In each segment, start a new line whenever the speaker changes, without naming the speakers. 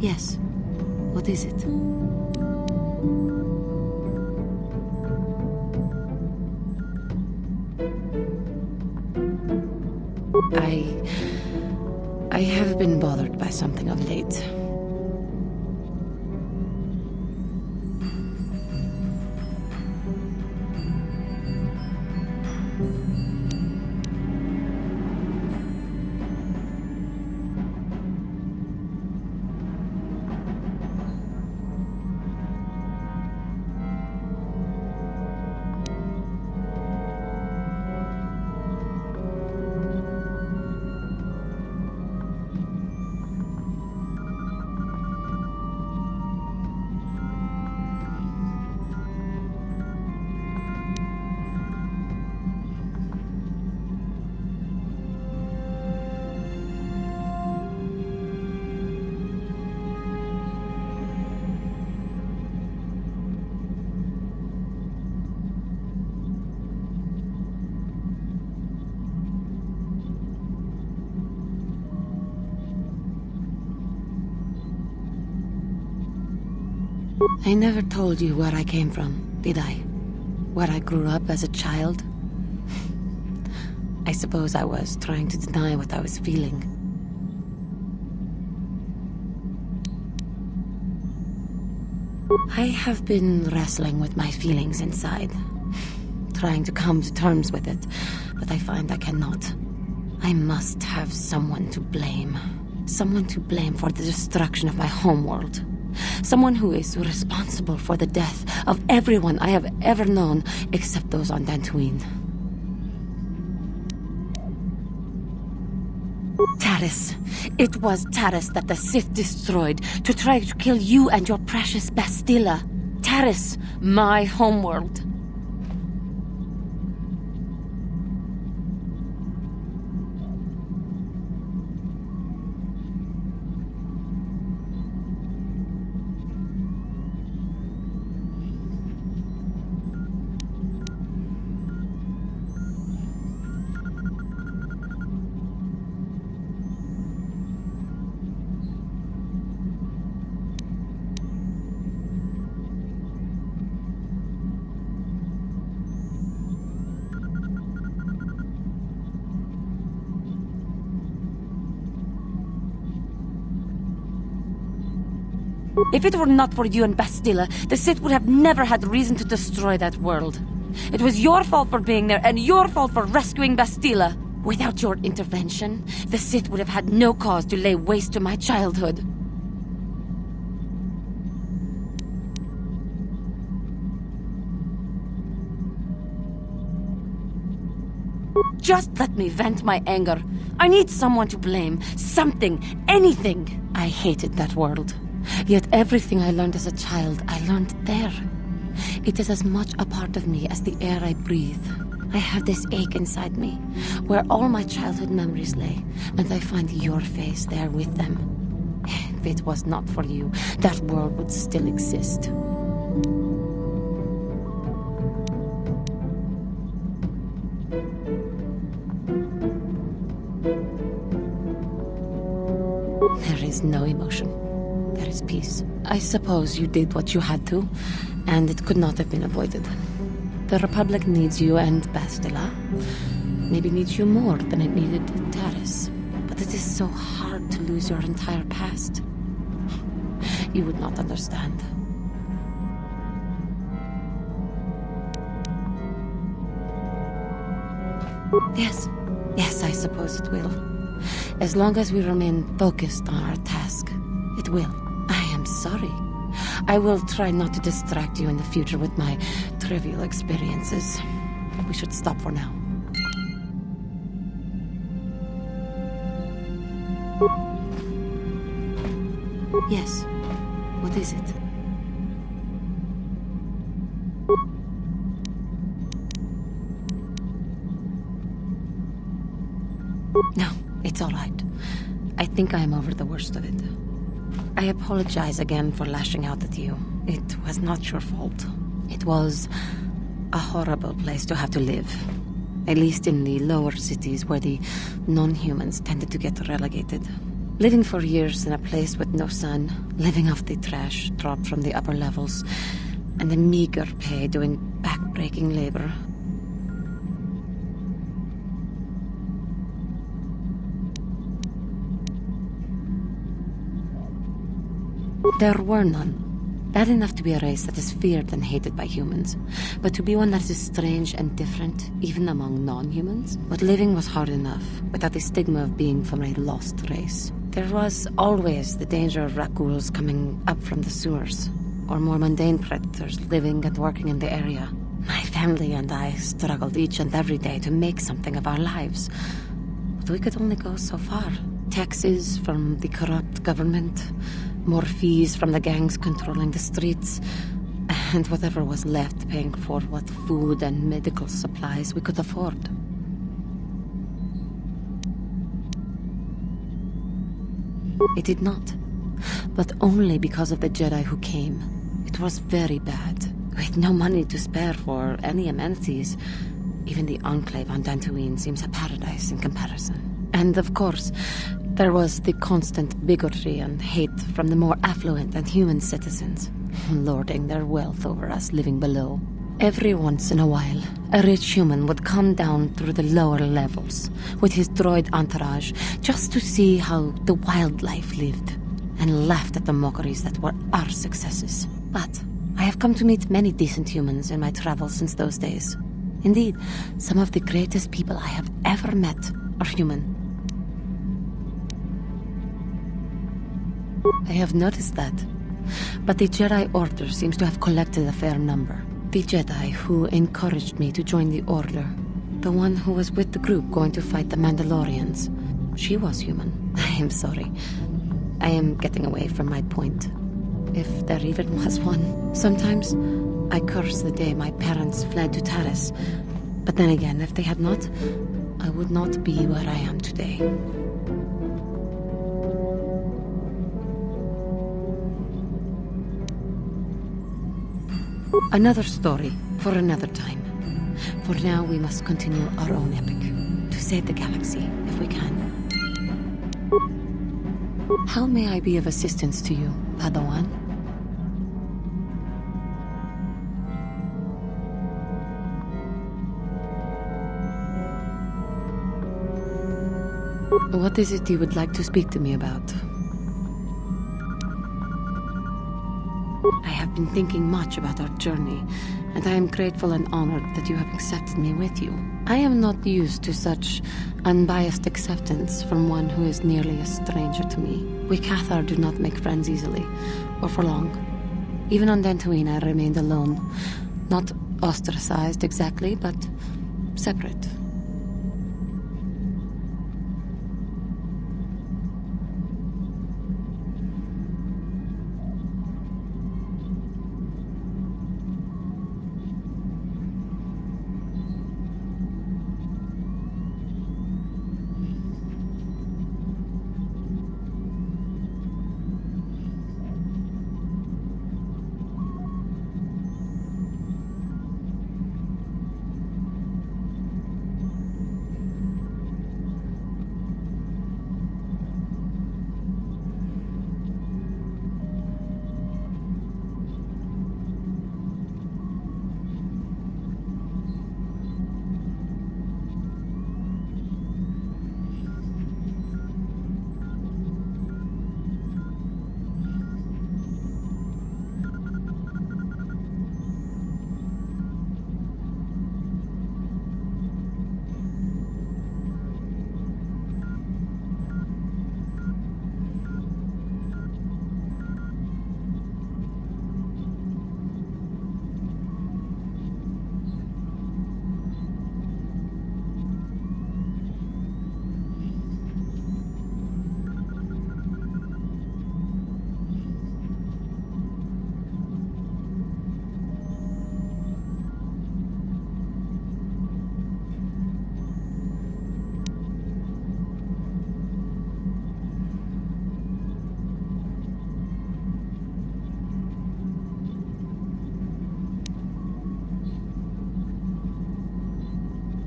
Yes. What is it? I have been bothered by something of late. I never told you where I came from, did I? Where I grew up as a child? I suppose I was trying to deny what I was feeling. I have been wrestling with my feelings inside, trying to come to terms with it, but I find I cannot. I must have someone to blame. Someone to blame for the destruction of my homeworld. Someone who is responsible for the death of everyone I have ever known, except those on Dantooine. Taris. It was Taris that the Sith destroyed to try to kill you and your precious Bastilla. Taris, my homeworld. If it were not for you and Bastilla, the Sith would have never had reason to destroy that world. It was your fault for being there, and your fault for rescuing Bastilla. Without your intervention, the Sith would have had no cause to lay waste to my childhood. Just let me vent my anger. I need someone to blame. Something. Anything. I hated that world. Yet everything I learned as a child, I learned there. It is as much a part of me as the air I breathe. I have this ache inside me, where all my childhood memories lay, and I find your face there with them. If it was not for you, that world would still exist. There is no emotion. There is peace. I suppose you did what you had to, and it could not have been avoided. The Republic needs you and Bastilla. Maybe needs you more than it needed Taris. But it is so hard to lose your entire past. You would not understand. Yes, I suppose it will. As long as we remain focused on our task, it will. I am sorry. I will try not to distract you in the future with my trivial experiences. We should stop for now. Yes. What is it? No, it's all right. I think I am over the worst of it. I apologize again for lashing out at you. It was not your fault. It was a horrible place to have to live. At least in the lower cities where the non-humans tended to get relegated. Living for years in a place with no sun, living off the trash dropped from the upper levels, and the meager pay doing back-breaking labor. There were none. Bad enough to be a race that is feared and hated by humans, but to be one that is strange and different, even among non-humans? But living was hard enough, without the stigma of being from a lost race. There was always the danger of rakuls coming up from the sewers, or more mundane predators living and working in the area. My family and I struggled each and every day to make something of our lives, but we could only go so far. Taxes from the corrupt government, more fees from the gangs controlling the streets, and whatever was left paying for what food and medical supplies we could afford. It did not, but only because of the Jedi who came. It was very bad. We had no money to spare for any amenities. Even the Enclave on Dantooine seems a paradise in comparison. And of course, there was the constant bigotry and hate from the more affluent and human citizens, lording their wealth over us living below. Every once in a while, a rich human would come down through the lower levels with his droid entourage just to see how the wildlife lived, and laughed at the mockeries that were our successes. But I have come to meet many decent humans in my travels since those days. Indeed, some of the greatest people I have ever met are human. I have noticed that, but the Jedi Order seems to have collected a fair number. The Jedi who encouraged me to join the Order, the one who was with the group going to fight the Mandalorians, she was human. I am sorry. I am getting away from my point, if there even was one. Sometimes I curse the day my parents fled to Taris, but then again, if they had not, I would not be where I am today. Another story for another time. For now, we must continue our own epic, to save the galaxy, if we can. How may I be of assistance to you, Padawan? What is it you would like to speak to me about? I have been thinking much about our journey, and I am grateful and honored that you have accepted me with you. I am not used to such unbiased acceptance from one who is nearly a stranger to me. We Cathar do not make friends easily, or for long. Even on Dantooine I remained alone. Not ostracized exactly, but separate.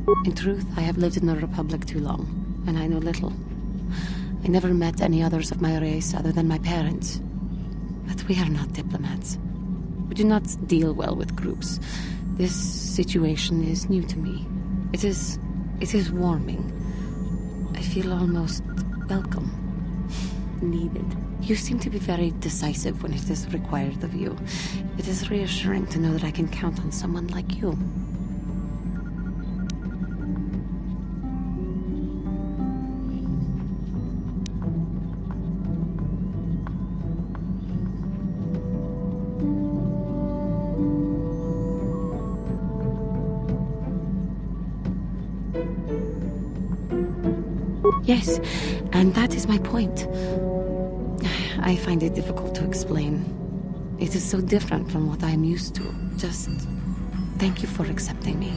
In truth, I have lived in the Republic too long, and I know little. I never met any others of my race other than my parents. But we are not diplomats. We do not deal well with groups. This situation is new to me. It is warming. I feel almost welcome. Needed. You seem to be very decisive when it is required of you. It is reassuring to know that I can count on someone like you. Yes, and that is my point. I find it difficult to explain. It is so different from what I am used to. Just thank you for accepting me.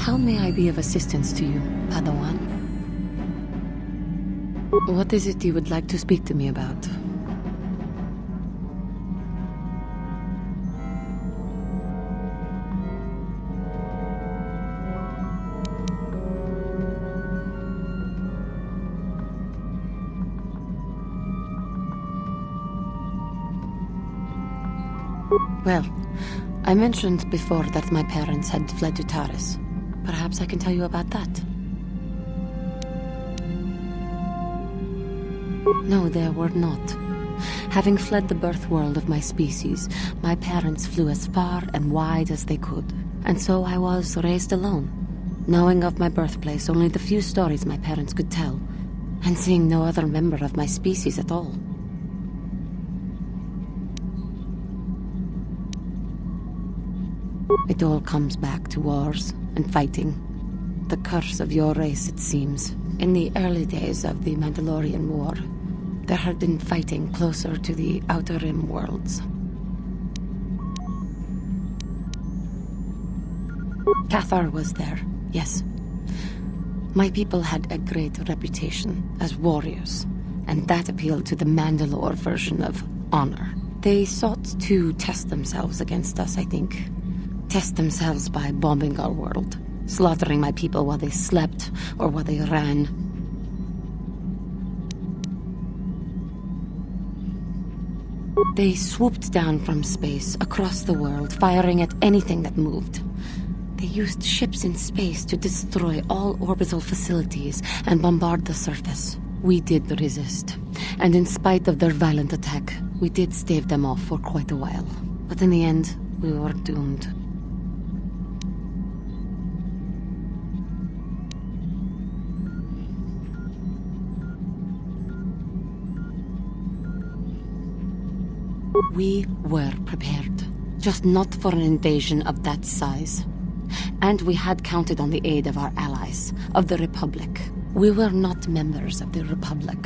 How may I be of assistance to you, Padawan? What is it you would like to speak to me about? Well, I mentioned before that my parents had fled to Taris. Perhaps I can tell you about that. No, they were not. Having fled the birth world of my species, my parents flew as far and wide as they could. And so I was raised alone, knowing of my birthplace only the few stories my parents could tell, and seeing no other member of my species at all. It all comes back to wars and fighting. The curse of your race, it seems. In the early days of the Mandalorian War, there had been fighting closer to the Outer Rim worlds. Cathar was there, yes. My people had a great reputation as warriors, and that appealed to the Mandalore version of honor. They sought to test themselves against us, I think. Test themselves by bombing our world, slaughtering my people while they slept or while they ran. They swooped down from space, across the world, firing at anything that moved. They used ships in space to destroy all orbital facilities and bombard the surface. We did resist, and in spite of their violent attack, we did stave them off for quite a while. But in the end, we were doomed. We were prepared, just not for an invasion of that size. And we had counted on the aid of our allies, of the Republic. We were not members of the Republic.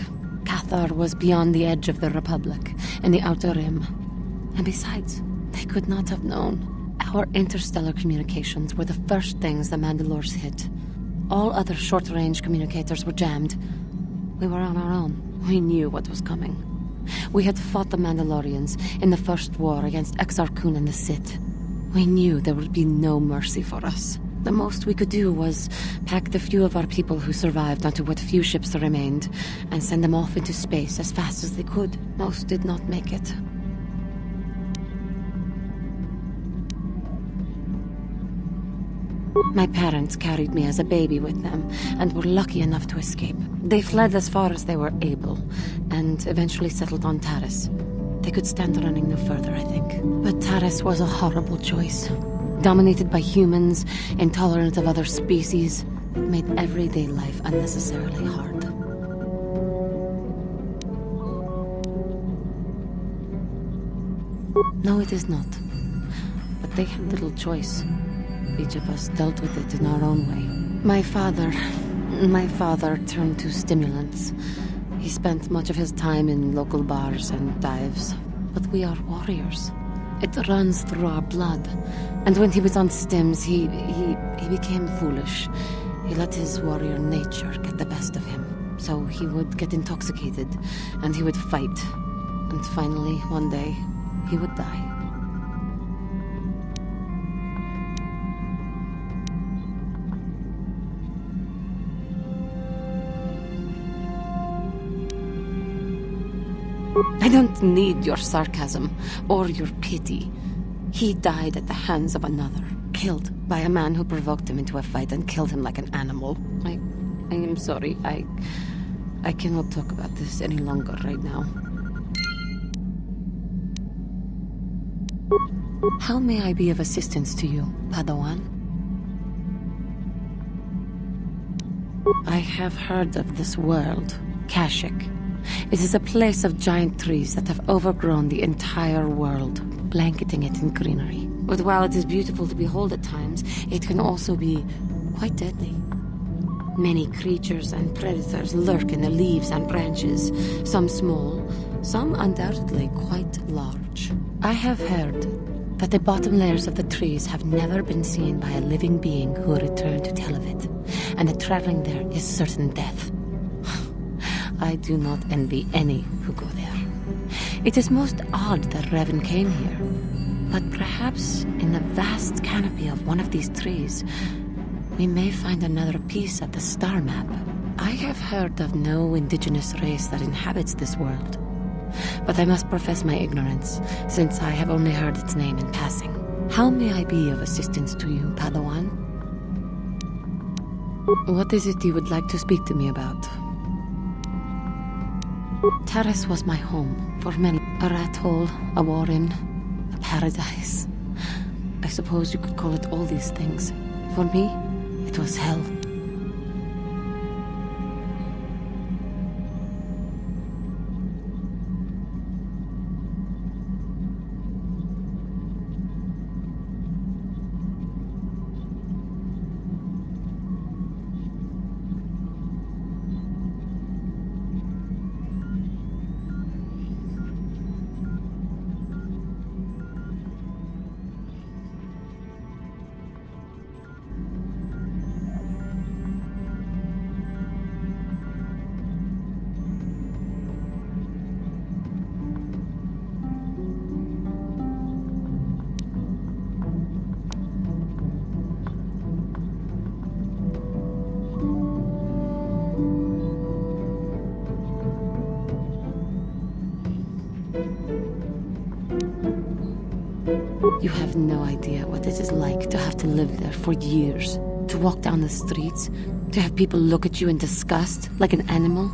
Cathar was beyond the edge of the Republic, in the Outer Rim. And besides, they could not have known. Our interstellar communications were the first things the Mandalores hit. All other short-range communicators were jammed. We were on our own. We knew what was coming. We had fought the Mandalorians in the first war against Exar Kun and the Sith. We knew there would be no mercy for us. The most we could do was pack the few of our people who survived onto what few ships there remained and send them off into space as fast as they could. Most did not make it. My parents carried me as a baby with them, and were lucky enough to escape. They fled as far as they were able, and eventually settled on Taris. They could stand running no further, I think. But Taris was a horrible choice. Dominated by humans, intolerant of other species, it made everyday life unnecessarily hard. No, it is not. But they had little choice. Each of us dealt with it in our own way. My father turned to stimulants. He spent much of his time in local bars and dives. But we are warriors. It runs through our blood. And when he was on stims, he became foolish. He let his warrior nature get the best of him. So he would get intoxicated, and he would fight. And finally, one day, he would die. I don't need your sarcasm or your pity. He died at the hands of another, killed by a man who provoked him into a fight and killed him like an animal. I am sorry. I cannot talk about this any longer right now. How may I be of assistance to you, Padawan? I have heard of this world, Kashyyyk. It is a place of giant trees that have overgrown the entire world, blanketing it in greenery. But while it is beautiful to behold at times, it can also be quite deadly. Many creatures and predators lurk in the leaves and branches, some small, some undoubtedly quite large. I have heard that the bottom layers of the trees have never been seen by a living being who returned to tell of it, and that traveling there is certain death. I do not envy any who go there. It is most odd that Revan came here, but perhaps in the vast canopy of one of these trees, we may find another piece of the star map. I have heard of no indigenous race that inhabits this world, but I must profess my ignorance, since I have only heard its name in passing. How may I be of assistance to you, Padawan? What is it you would like to speak to me about? Taris was my home for many. A rat hole, a warren, a paradise. I suppose you could call it all these things. For me, it was hell. You have no idea what it is like to have to live there for years, to walk down the streets, to have people look at you in disgust, like an animal.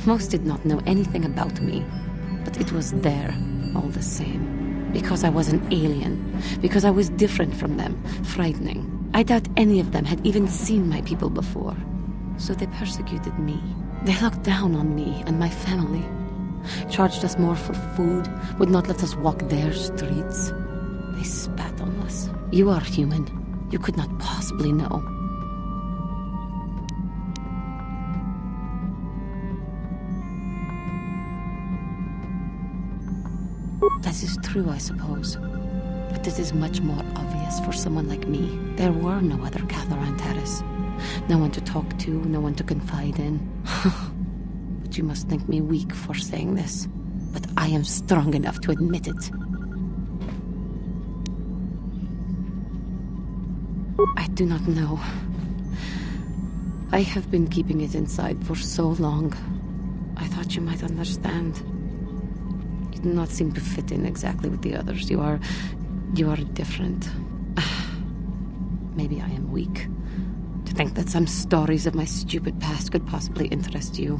Most did not know anything about me, but it was there, all the same. Because I was an alien, because I was different from them, frightening. I doubt any of them had even seen my people before. So they persecuted me. They looked down on me and my family. Charged us more for food, would not let us walk their streets. They spat on us. You are human. You could not possibly know. That is true, I suppose. But it is much more obvious for someone like me. There were no other Cathar on Taris. No one to talk to, no one to confide in. But you must think me weak for saying this. But I am strong enough to admit it. I do not know. I have been keeping it inside for so long. I thought you might understand. You do not seem to fit in exactly with the others. You are different. Maybe I am weak. To think that some stories of my stupid past could possibly interest you.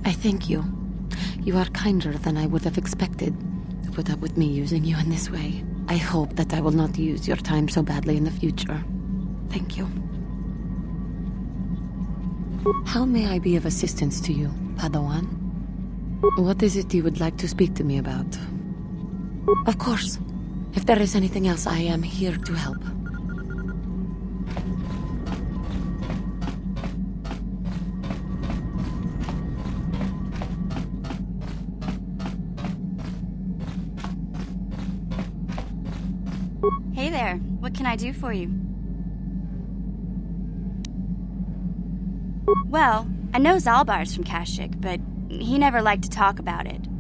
I thank you. You are kinder than I would have expected to put up with me using you in this way. I hope that I will not use your time so badly in the future. Thank you. How may I be of assistance to you, Padawan? What is it you would like to speak to me about? Of course. If there is anything else, I am here to help.
Hey there, what can I do for you? Well, I know Zalbar's from Kashyyyk, but he never liked to talk about it.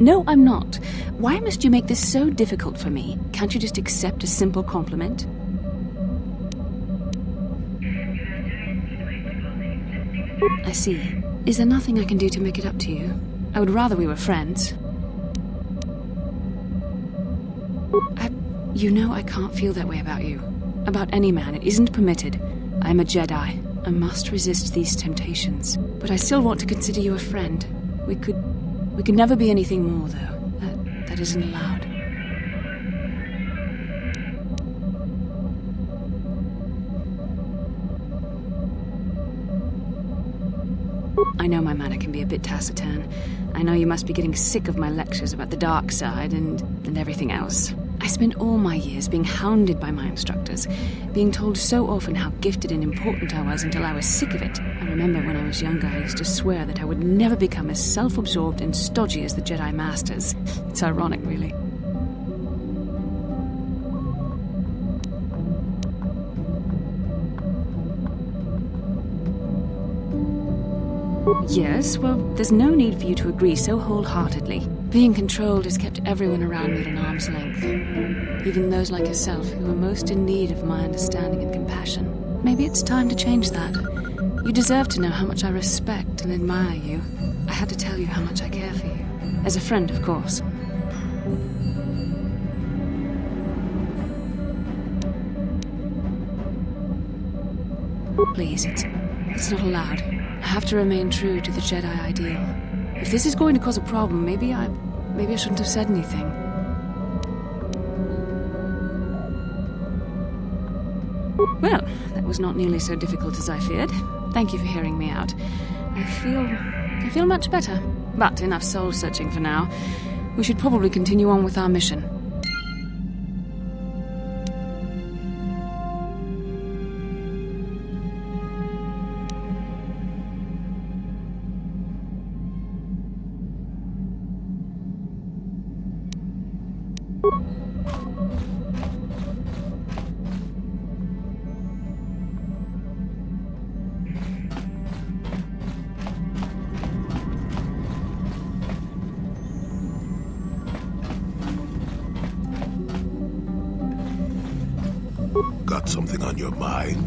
No, I'm not. Why must you make this so difficult for me? Can't you just accept a simple compliment? I see. Is there nothing I can do to make it up to you? I would rather we were friends. You know I can't feel that way about you. About any man. It isn't permitted. I am a Jedi. I must resist these temptations. But I still want to consider you a friend. We could never be anything more, though. That isn't allowed. I know my manner can be a bit taciturn. I know you must be getting sick of my lectures about the dark side and everything else. I spent all my years being hounded by my instructors, being told so often how gifted and important I was until I was sick of it. I remember when I was younger, I used to swear that I would never become as self-absorbed and stodgy as the Jedi Masters. It's ironic, really. Yes, well, there's no need for you to agree so wholeheartedly. Being controlled has kept everyone around me at an arm's length. Even those like yourself who are most in need of my understanding and compassion. Maybe it's time to change that. You deserve to know how much I respect and admire you. I had to tell you how much I care for you. As a friend, of course. Please, it's not allowed. I have to remain true to the Jedi ideal. If this is going to cause a problem, maybe I shouldn't have said anything. Well, that was not nearly so difficult as I feared. Thank you for hearing me out. I feel much better. But enough soul-searching for now. We should probably continue on with our mission.
Got something on your mind?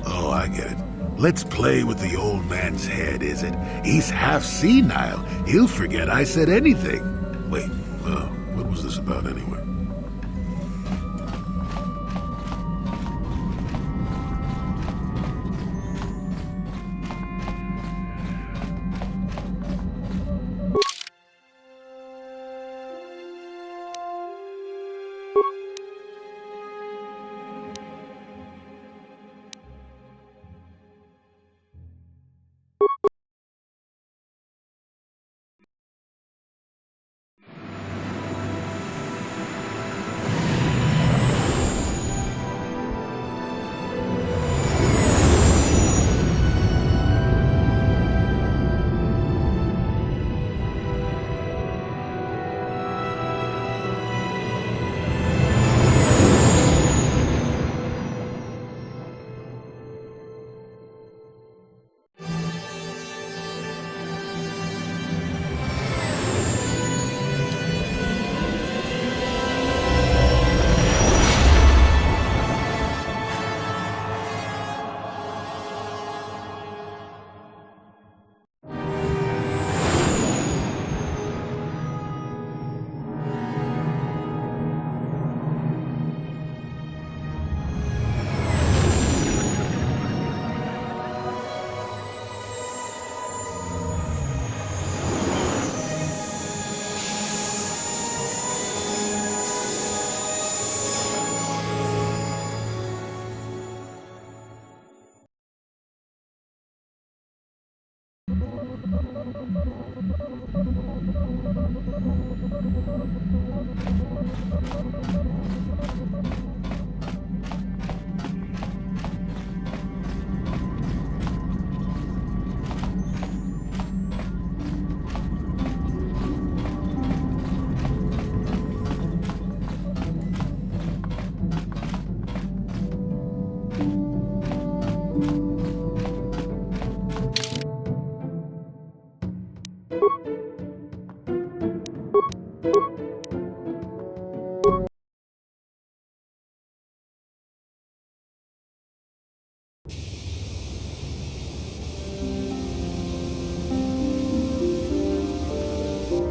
Oh, I get it. Let's play with the old man's head, is it? He's half senile. He'll forget I said anything. Wait, what was this about anyway?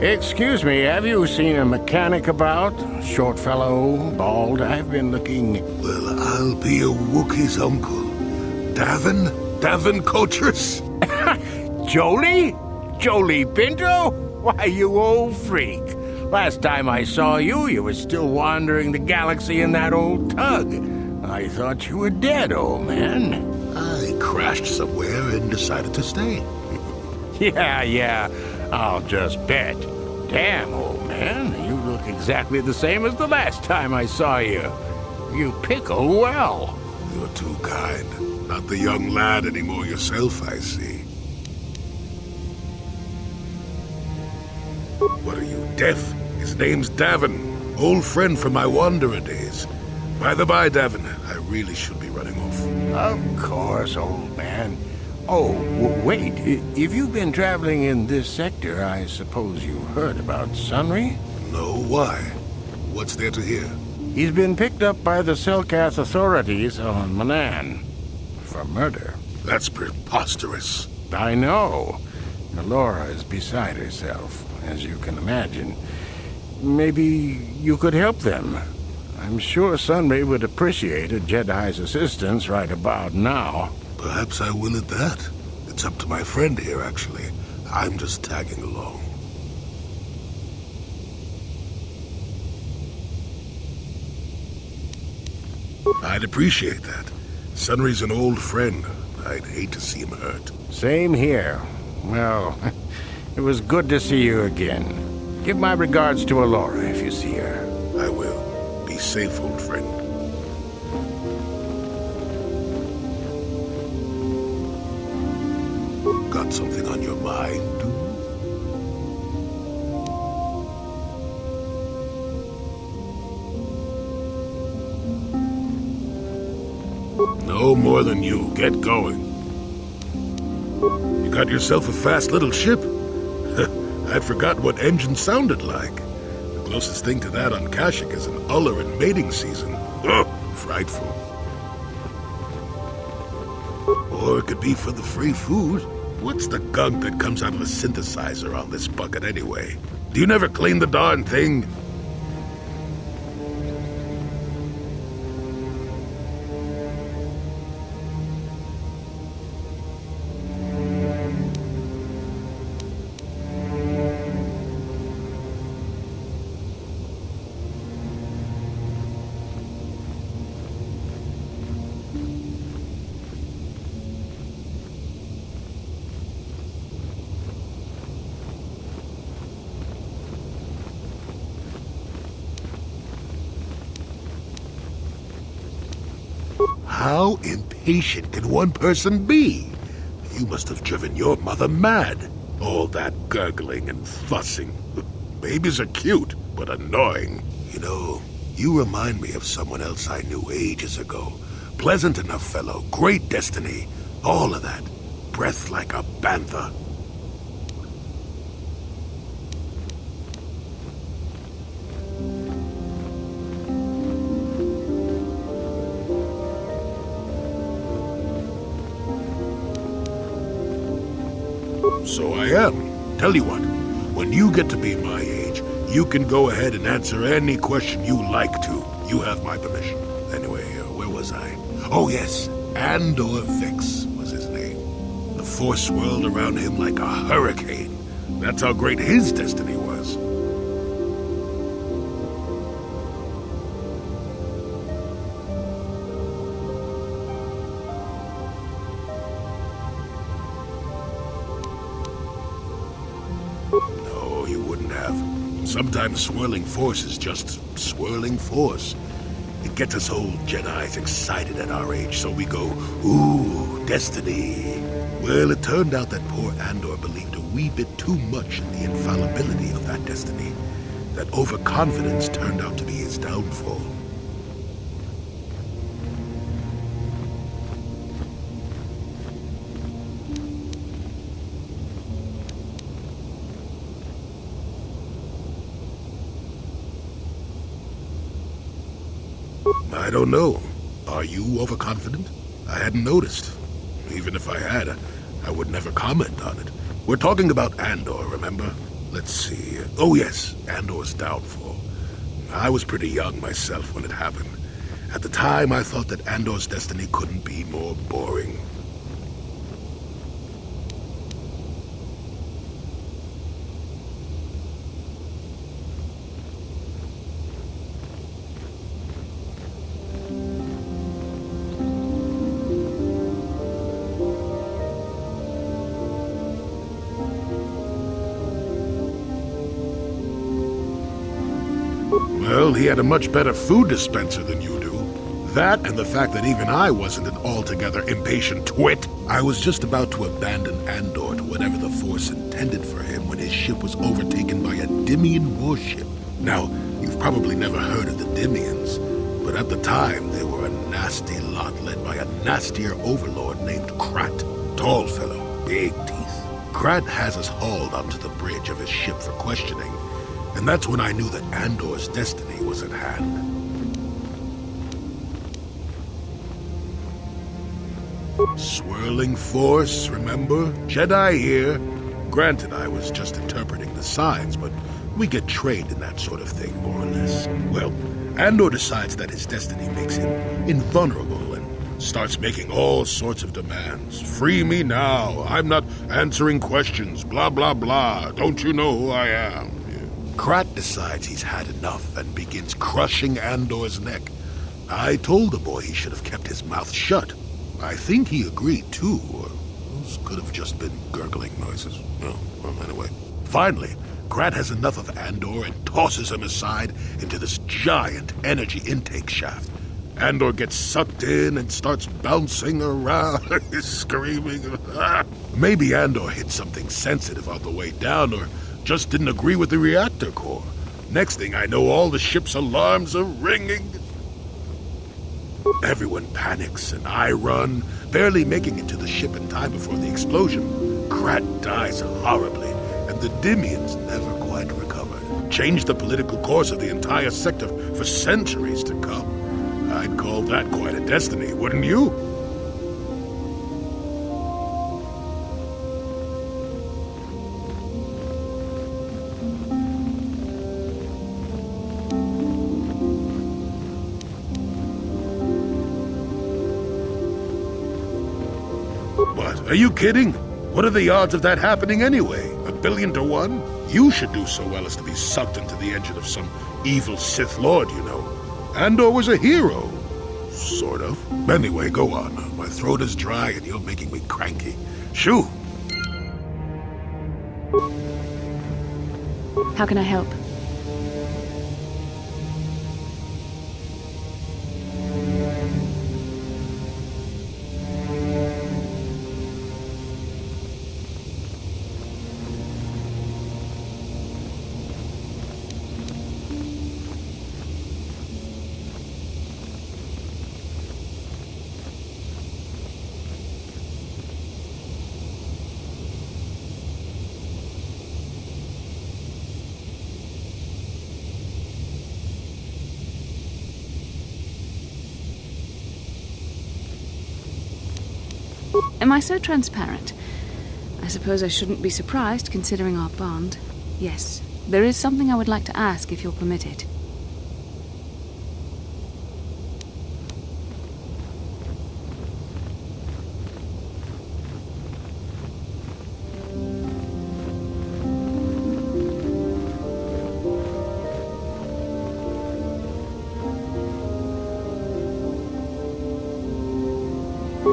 Excuse me, have you seen a mechanic about? Short fellow, bald. I've been looking...
Well, I'll be a Wookiee's uncle. Davin Coaches?
Jolie? Jolie Pinto? Why, you old freak. Last time I saw you, you were still wandering the galaxy in that old tug. I thought you were dead, old man.
I crashed somewhere and decided to stay.
Yeah, I'll just bet. Damn, old man, you look exactly the same as the last time I saw you. You pickle well.
You're too kind. Not the young lad anymore yourself, I see. What are you, deaf? His name's Davin. Old friend from my Wanderer days. By the by, Davin, I really should be running off.
Of course, old man. Oh, wait. If you've been traveling in this sector, I suppose you've heard about Sunry?
No, why? What's there to hear?
He's been picked up by the Selkath authorities on Manan for murder.
That's preposterous.
I know. Laura is beside herself, as you can imagine. Maybe you could help them. I'm sure Sunray would appreciate a Jedi's assistance right about now.
Perhaps I will at that. It's up to my friend here, actually. I'm just tagging along. I'd appreciate that. Sunry's an old friend. I'd hate to see him hurt.
Same here. Well, it was good to see you again. Give my regards to Alora if you see her.
I will. Be safe, old friend. Got something on your mind? No more than you. Get going. You got yourself a fast little ship. I'd forgotten what engine sounded like. The closest thing to that on Kashyyyk is an uller in mating season. Ugh, frightful. Or it could be for the free food. What's the gunk that comes out of a synthesizer on this bucket anyway? Do you never clean the darn thing? How impatient can one person be? You must have driven your mother mad. All that gurgling and fussing. Babies are cute, but annoying. You know, you remind me of someone else I knew ages ago. Pleasant enough fellow, great destiny. All of that. Breath like a bantha. So I am. Tell you what, when you get to be my age, you can go ahead and answer any question you like to. You have my permission. Anyway, where was I? Oh yes, Andor Vex was his name. The Force swirled around him like a hurricane. That's how great his destiny was. you wouldn't have. Sometimes swirling force is just swirling force. It gets us old Jedis excited at our age, so we go, ooh, destiny. Well, it turned out that poor Andor believed a wee bit too much in the infallibility of that destiny. That overconfidence turned out to be his downfall. I don't know. Are you overconfident? I hadn't noticed. Even if I had, I would never comment on it. We're talking about Andor, remember? Let's see. Oh yes, Andor's downfall. I was pretty young myself when it happened. At the time, I thought that Andor's destiny couldn't be more boring. Well, he had a much better food dispenser than you do. That and the fact that even I wasn't an altogether impatient twit. I was just about to abandon Andor to whatever the Force intended for him when his ship was overtaken by a Dimian warship. Now, you've probably never heard of the Dimians, but at the time they were a nasty lot led by a nastier overlord named Krat. Tall fellow, big teeth. Krat has us hauled onto the bridge of his ship for questioning. And that's when I knew that Andor's destiny was at hand. Swirling force, remember? Jedi here. Granted, I was just interpreting the signs, but we get trained in that sort of thing, more or less. Well, Andor decides that his destiny makes him invulnerable and starts making all sorts of demands. Free me now. I'm not answering questions. Blah, blah, blah. Don't you know who I am? Krat decides he's had enough and begins crushing Andor's neck. I told the boy he should have kept his mouth shut. I think he agreed too, or those could have just been gurgling noises. Oh, well, anyway. Finally, Krat has enough of Andor and tosses him aside into this giant energy intake shaft. Andor gets sucked in and starts bouncing around, screaming. Maybe Andor hit something sensitive on the way down, or just didn't agree with the reactor core. Next thing I know, all the ship's alarms are ringing. Everyone panics, and I run, barely making it to the ship in time before the explosion. Krat dies horribly, and the Dimians never quite recovered. Changed the political course of the entire sector for centuries to come. I'd call that quite a destiny, wouldn't you? What? Are you kidding? What are the odds of that happening anyway? 1,000,000,000 to 1? You should do so well as to be sucked into the engine of some evil Sith Lord, you know. Andor was a hero. Sort of. Anyway, go on. My throat is dry and you're making me cranky. Shoo!
How can I help? Am I so transparent? I suppose I shouldn't be surprised, considering our bond. Yes, there is something I would like to ask, if you'll permit it.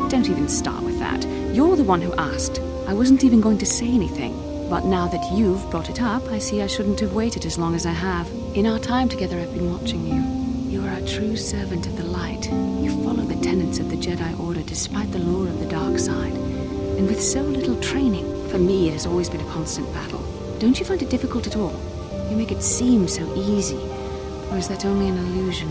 Don't even start with that. You're the one who asked. I wasn't even going to say anything. But now that you've brought it up, I see I shouldn't have waited as long as I have. In our time together, I've been watching you. You are a true servant of the light. You follow the tenets of the Jedi Order despite the lure of the dark side. And with so little training, for me it has always been a constant battle. Don't you find it difficult at all? You make it seem so easy. Or is that only an illusion?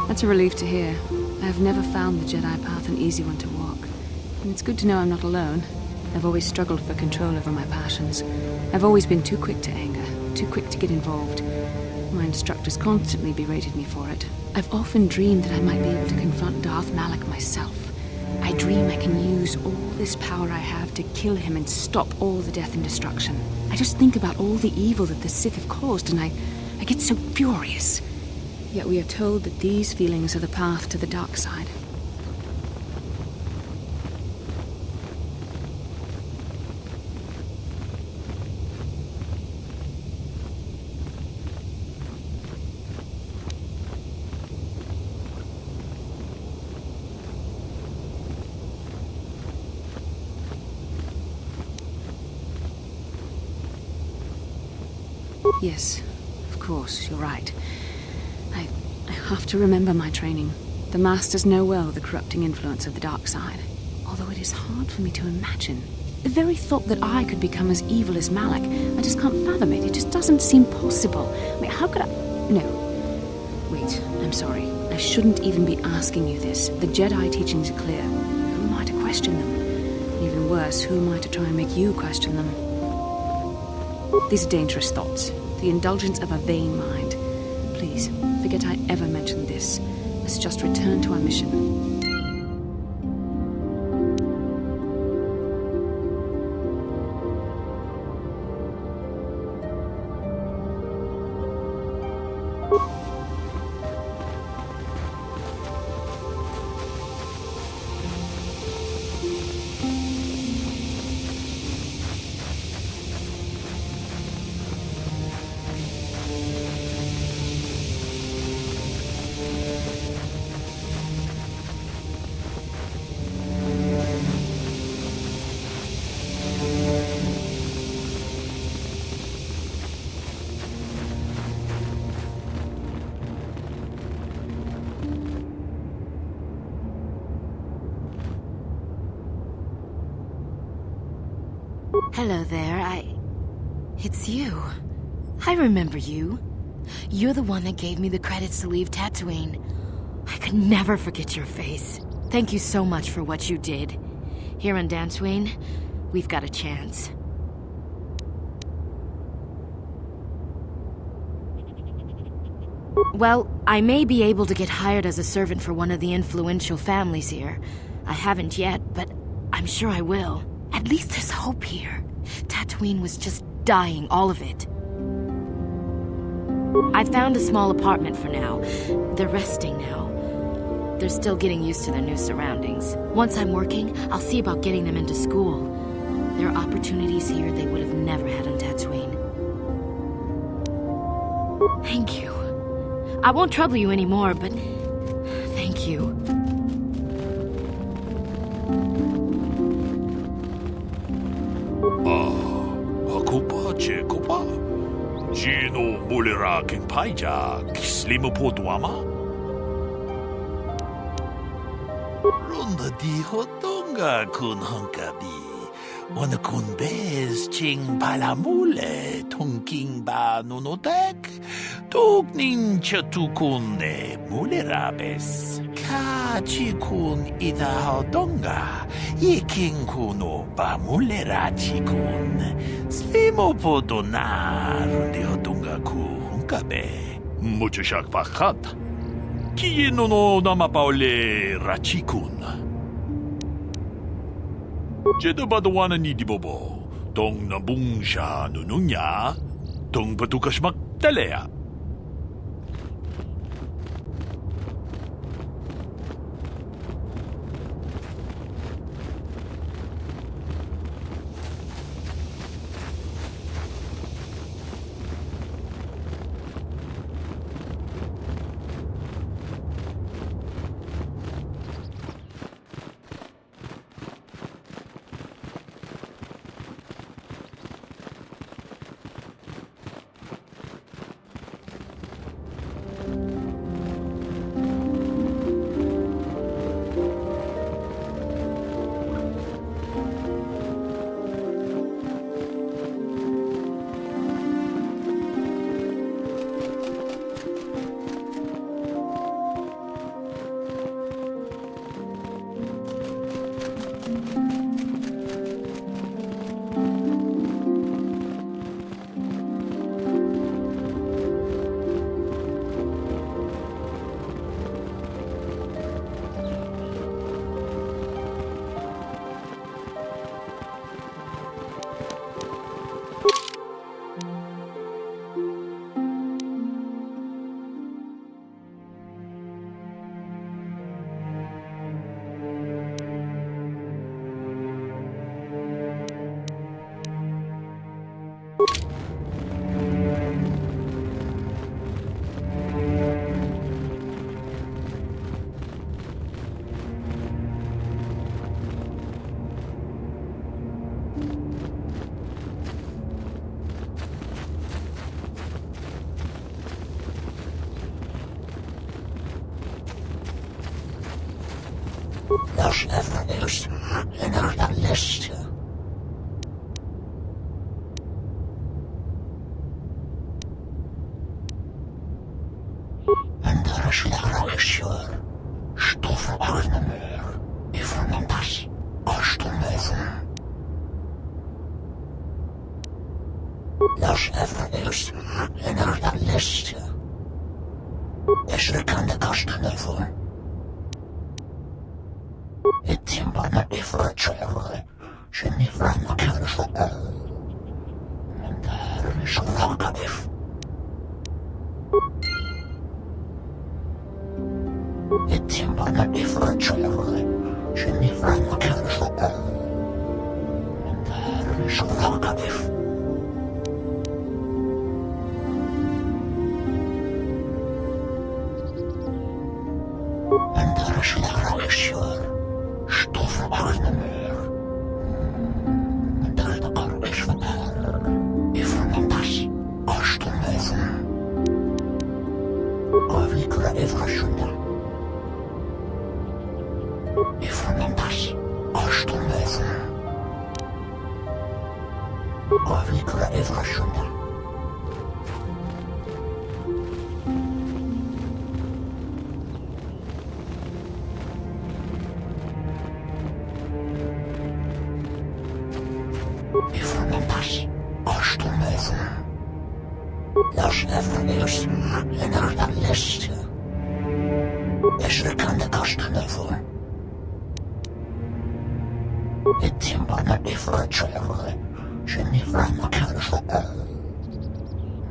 That's a relief to hear. I have never found the Jedi path an easy one to walk. And it's good to know I'm not alone. I've always struggled for control over my passions. I've always been too quick to anger, too quick to get involved. My instructors constantly berated me for it. I've often dreamed that I might be able to confront Darth Malak myself. I dream I can use all this power I have to kill him and stop all the death and destruction. I just think about all the evil that the Sith have caused and I get so furious. Yet we are told that these feelings are the path to the dark side. Yes, of course, you're right. I have to remember my training. The Masters know well the corrupting influence of the dark side. Although it is hard for me to imagine. The very thought that I could become as evil as Malak, I just can't fathom it. It just doesn't seem possible. I mean, how could I... No. Wait, I'm sorry. I shouldn't even be asking you this. The Jedi teachings are clear. Who am I to question them? Even worse, who am I to try and make you question them? These are dangerous thoughts. The indulgence of a vain mind. Please, forget I ever mentioned this. Let's just return to our mission.
Hello there, It's you. I remember you. You're the one that gave me the credits to leave Tatooine. I could never forget your face. Thank you so much for what you did. Here on Dantooine, we've got a chance. Well, I may be able to get hired as a servant for one of the influential families here. I haven't yet, but I'm sure I will. At least there's hope here. Tatooine was just dying, all of it. I found a small apartment for now. They're resting now. They're still getting used to their new surroundings. Once I'm working, I'll see about getting them into school. There are opportunities here they would have never had on Tatooine. Thank you. I won't trouble you anymore, but thank you.
Genoharadan Paija, Slimopoduama? Ronda di Hotonga kun hunkabi. Wana kun bez ching palamule, tonking ba nunotek, tognin chatukune mulerabes. Ka chikun ida hodonga, yiking kuno ba mulera chikun. Slimopodonar de hodonga ku hunkabe. Mucho shak pakat. Kino no namapaule rachikun. Jeda badawana ni di bobo, tong nabung siya nununya, tong batukas magtalea.
Los Everest Genoharadan Light. En daar is de regisseur. Stoffen achter de muur. Even een tas. Kostenmessen. Los Everest Genoharadan Light. Is er kan de kosten ervoor. Het tiempo no differentiale, se ne vanno chiaro su mandare su l'Ocadif. Het tiempo no differentiale, se ne vanno chiaro su mandare su l'Ocadif. Mandare su l'Ocadif. Stoffen achter de muur. Daar de kar is van haar. Even een tas. Kostenmessen. Kovikula Eversunda. Even een tas. Kostenmessen. Kovikula Eversunda. Los Everest Genoharadan Light. Is er kan de kosten ervoor. Het tiempo no differentiale, se ne vanno chiaro su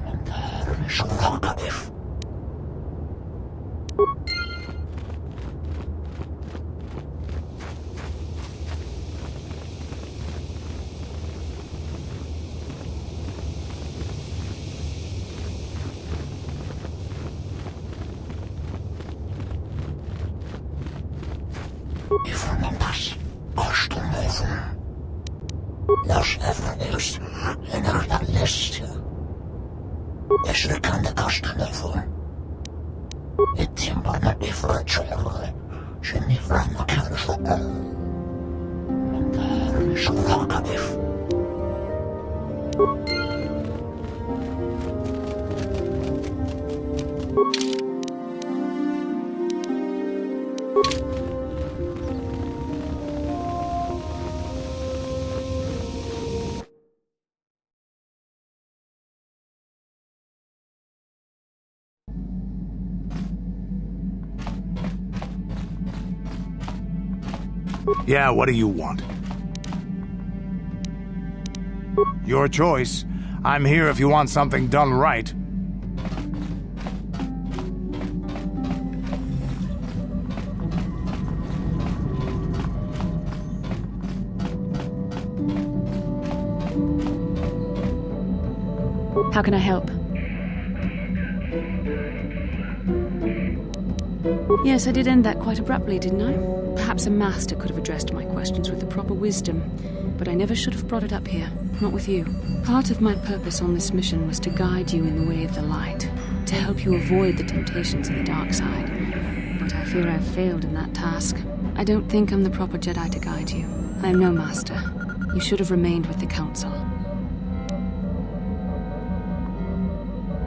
mandare su l'Ocadif. Even een tas. Kostenmessen. Los Everest Genoharadan Light. Is er kan de kosten ervoor. Het tiempo no differentiale, se ne vanno chiaro su mandare su l'Ocadif.
Yeah, what do you want?
Your choice. I'm here if you want something done right.
How can I help? Yes, I did end that quite abruptly, didn't I? Perhaps a master could have addressed my questions with the proper wisdom, but I never should have brought it up here, not with you. Part of my purpose on this mission was to guide you in the way of the light, to help you avoid the temptations of the dark side. But I fear I've failed in that task. I don't think I'm the proper Jedi to guide you. I am no master. You should have remained with the Council.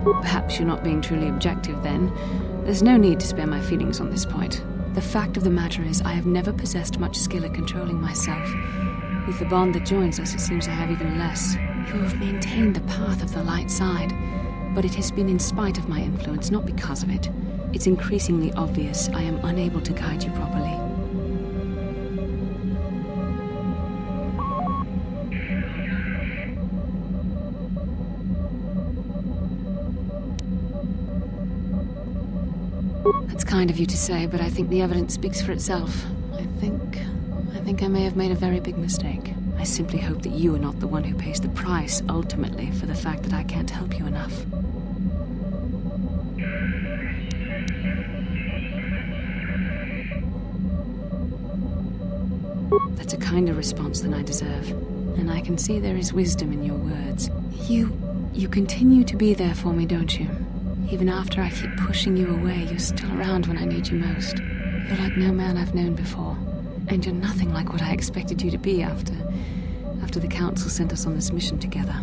Perhaps you're not being truly objective then. There's no need to spare my feelings on this point. The fact of the matter is, I have never possessed much skill at controlling myself. With the bond that joins us, it seems I have even less. You have maintained the path of the light side, but it has been in spite of my influence, not because of it. It's increasingly obvious I am unable to guide you properly. That's kind of you to say, but I think the evidence speaks for itself. I think I may have made a very big mistake. I simply hope that you are not the one who pays the price, ultimately, for the fact that I can't help you enough. That's a kinder response than I deserve, and I can see there is wisdom in your words. You continue to be there for me, don't you? Even after I keep pushing you away, you're still around when I need you most. You're like no man I've known before, and you're nothing like what I expected you to be after the Council sent us on this mission together.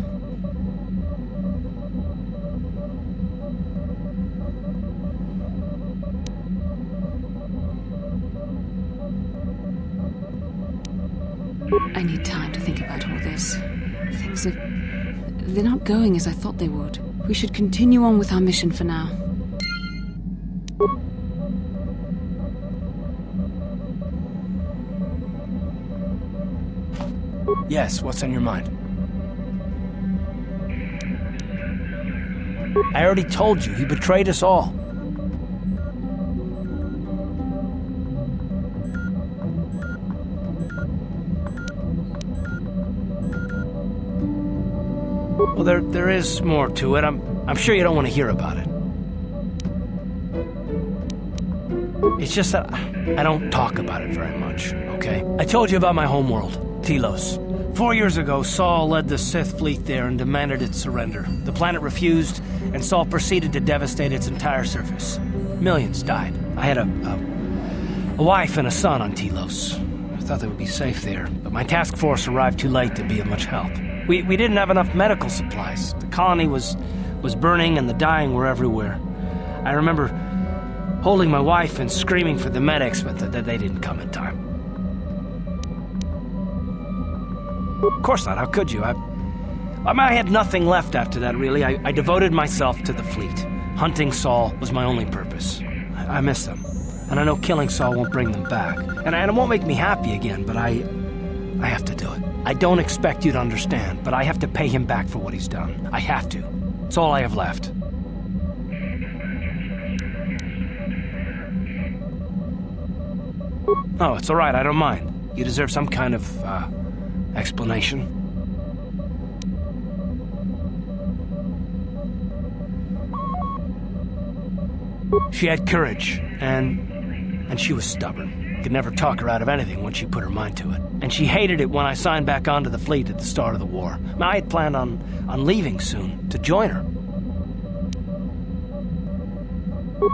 I need time to think about all this. They're not going as I thought they would. We should continue on with our mission for now.
Yes, what's on your mind? I already told you, he betrayed us all. Well, there is more to it. I'm sure you don't want to hear about it. It's just that I don't talk about it very much, okay? I told you about my homeworld, Telos. 4 years ago, Saul led the Sith fleet there and demanded its surrender. The planet refused, and Saul proceeded to devastate its entire surface. Millions died. I had a wife and a son on Telos. I thought they would be safe there, but my task force arrived too late to be of much help. We didn't have enough medical supplies. The colony was burning and the dying were everywhere. I remember holding my wife and screaming for the medics, but they didn't come in time. Of course not, how could you? I had nothing left after that, really. I devoted myself to the fleet. Hunting Saul was my only purpose. I miss them, and I know killing Saul won't bring them back. And it won't make me happy again, but I have to do it. I don't expect you to understand, but I have to pay him back for what he's done. I have to. It's all I have left. Oh, it's all right, I don't mind. You deserve some kind of, explanation. She had courage, and she was stubborn. Could never talk her out of anything when she put her mind to it. And she hated it when I signed back onto the fleet at the start of the war. I had planned on leaving soon, to join her.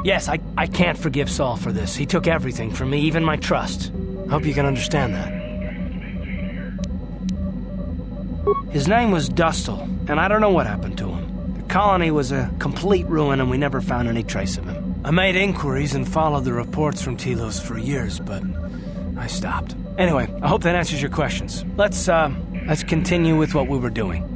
Yes, I can't forgive Saul for this. He took everything from me, even my trust. I hope you can understand that. His name was Dustil, and I don't know what happened to him. The colony was a complete ruin, and we never found any trace of him. I made inquiries and followed the reports from Telos for years, but I stopped. Anyway, I hope that answers your questions. Let's continue with what we were doing.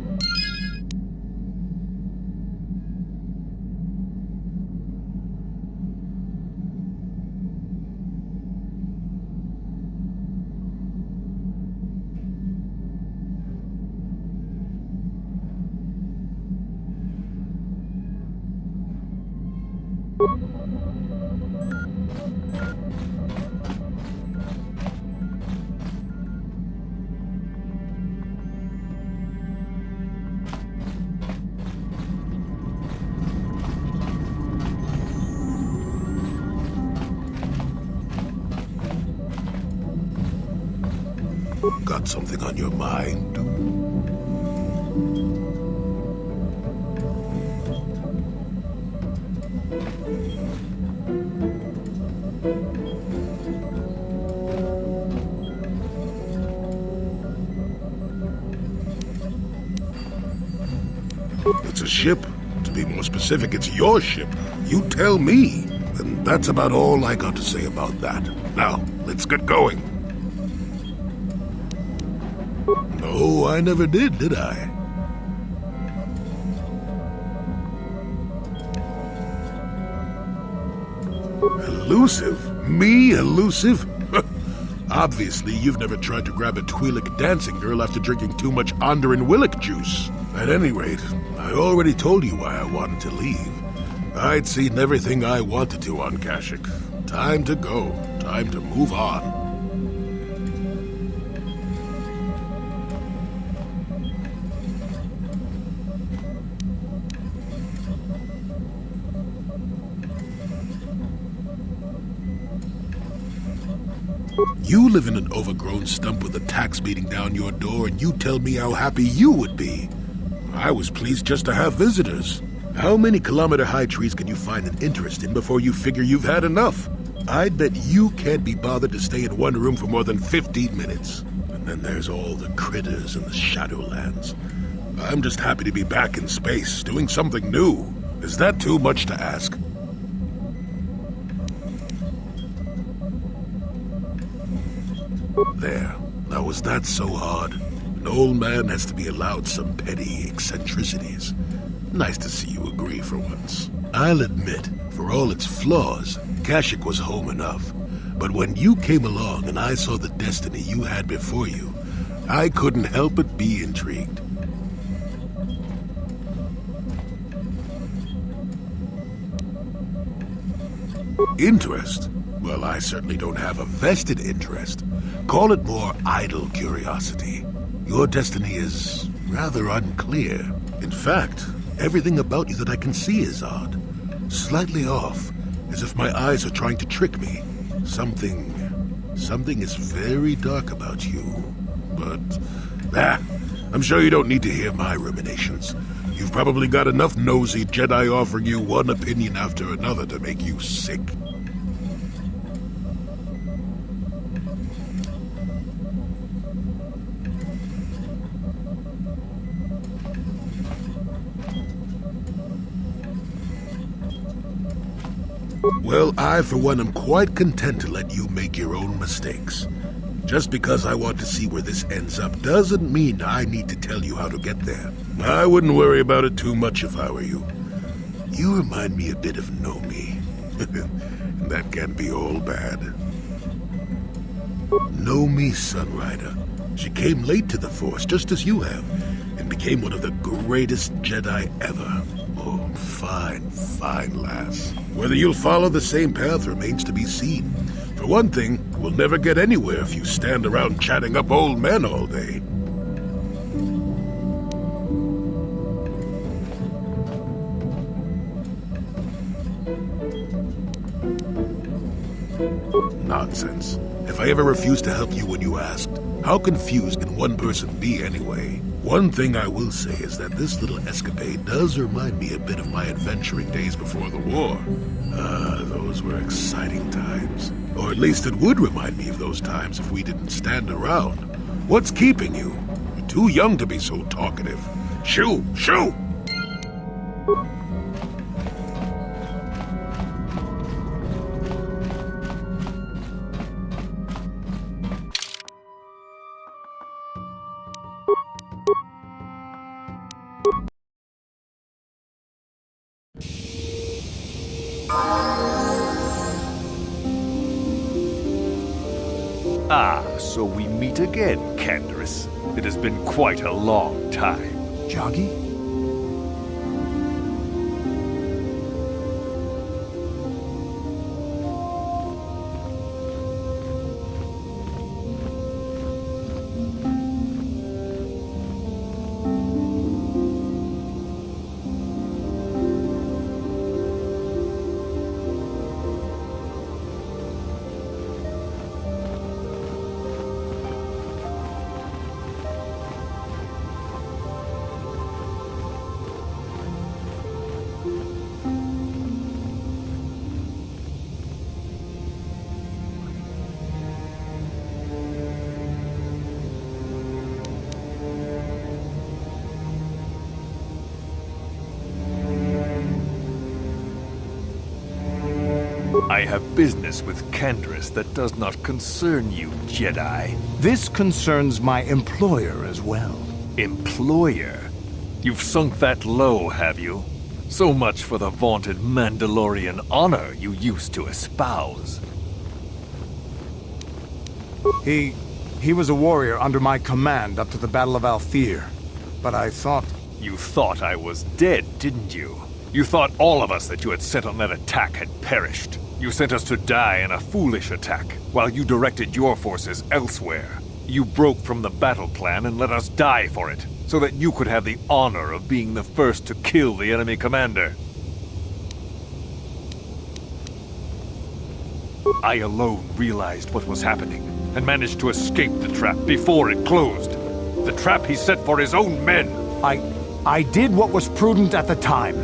Got something on your mind, dude? It's a ship. To be more specific, it's your ship. You tell me. And that's about all I got to say about that. Now, let's get going. No, I never did I? Elusive? Me elusive? Obviously, you've never tried to grab a Twi'lek dancing girl after drinking too much Onderan Willick juice. At any rate, I already told you why I wanted to leave. I'd seen everything I wanted to on Kashyyyk. Time to go. Time to move on. You live in an overgrown stump with a tax beating down your door, and you tell me how happy you would be. I was pleased just to have visitors. How many kilometer-high trees can you find an interest in before you figure you've had enough? I'd bet you can't be bothered to stay in one room for more than 15 minutes. And then there's all the critters in the Shadowlands. I'm just happy to be back in space, doing something new. Is that too much to ask? There. Now, was that so hard? An old man has to be allowed some petty eccentricities. Nice to see you agree for once. I'll admit, for all its flaws, Kashyyyk was home enough. But when you came along and I saw the destiny you had before you, I couldn't help but be intrigued. Interest? Well, I certainly don't have a vested interest. Call it more idle curiosity. Your destiny is rather unclear. In fact, everything about you that I can see is odd. Slightly off, as if my eyes are trying to trick me. Something is very dark about you. But, I'm sure you don't need to hear my ruminations. You've probably got enough nosy Jedi offering you one opinion after another to make you sick. Well, I, for one, am quite content to let you make your own mistakes. Just because I want to see where this ends up doesn't mean I need to tell you how to get there. I wouldn't worry about it too much if I were you. You remind me a bit of Nomi. That can be all bad. Nomi Sunrider. She came late to the Force, just as you have, and became one of the greatest Jedi ever. Oh, fine lass. Whether you'll follow the same path remains to be seen. For one thing, we'll never get anywhere if you stand around chatting up old men all day. Nonsense. If I ever refused to help you when you asked, how confused can one person be anyway? One thing I will say is that this little escapade does remind me a bit of my adventuring days before the war. Those were exciting times. Or at least it would remind me of those times if we didn't stand around. What's keeping you? You're too young to be so talkative. Shoo! Shoo!
Ah, so we meet again, Canderous. It has been quite a long time.
Joggy?
I have business with Canderous that does not concern you, Jedi.
This concerns my employer as well.
Employer? You've sunk that low, have you? So much for the vaunted Mandalorian honor you used to espouse.
He was a warrior under my command up to the Battle of Althir. But I thought...
You thought I was dead, didn't you? You thought all of us that you had sent on that attack had perished. You sent us to die in a foolish attack, while you directed your forces elsewhere. You broke from the battle plan and let us die for it, so that you could have the honor of being the first to kill the enemy commander. I alone realized what was happening, and managed to escape the trap before it closed. The trap he set for his own men.
I did what was prudent at the time.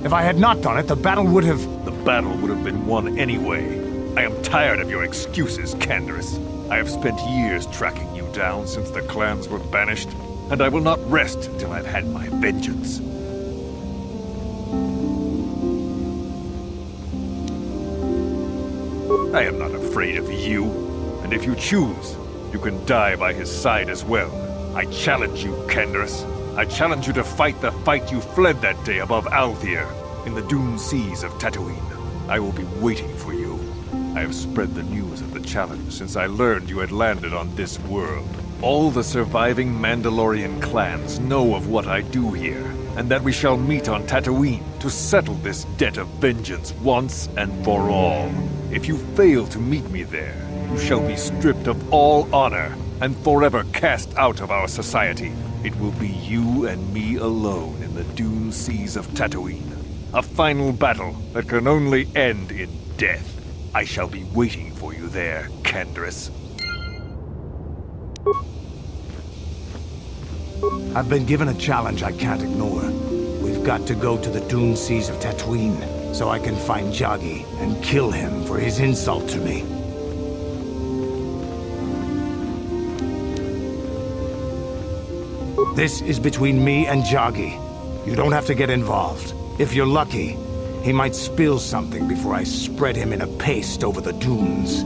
If I had not done it, the battle would have...
The battle would have been won anyway. I am tired of your excuses, Canderous. I have spent years tracking you down since the clans were banished, and I will not rest till I've had my vengeance. I am not afraid of you, and if you choose, you can die by his side as well. I challenge you, Canderous. I challenge you to fight the fight you fled that day above Althir, in the dune seas of Tatooine. I will be waiting for you. I have spread the news of the challenge since I learned you had landed on this world. All the surviving Mandalorian clans know of what I do here, and that we shall meet on Tatooine to settle this debt of vengeance once and for all. If you fail to meet me there, you shall be stripped of all honor and forever cast out of our society. It will be you and me alone in the dune seas of Tatooine. A final battle that can only end in death. I shall be waiting for you there, Canderous.
I've been given a challenge I can't ignore. We've got to go to the dune seas of Tatooine, so I can find Jagi and kill him for his insult to me. This is between me and Jagi. You don't have to get involved. If you're lucky, he might spill something before I spread him in a paste over the dunes.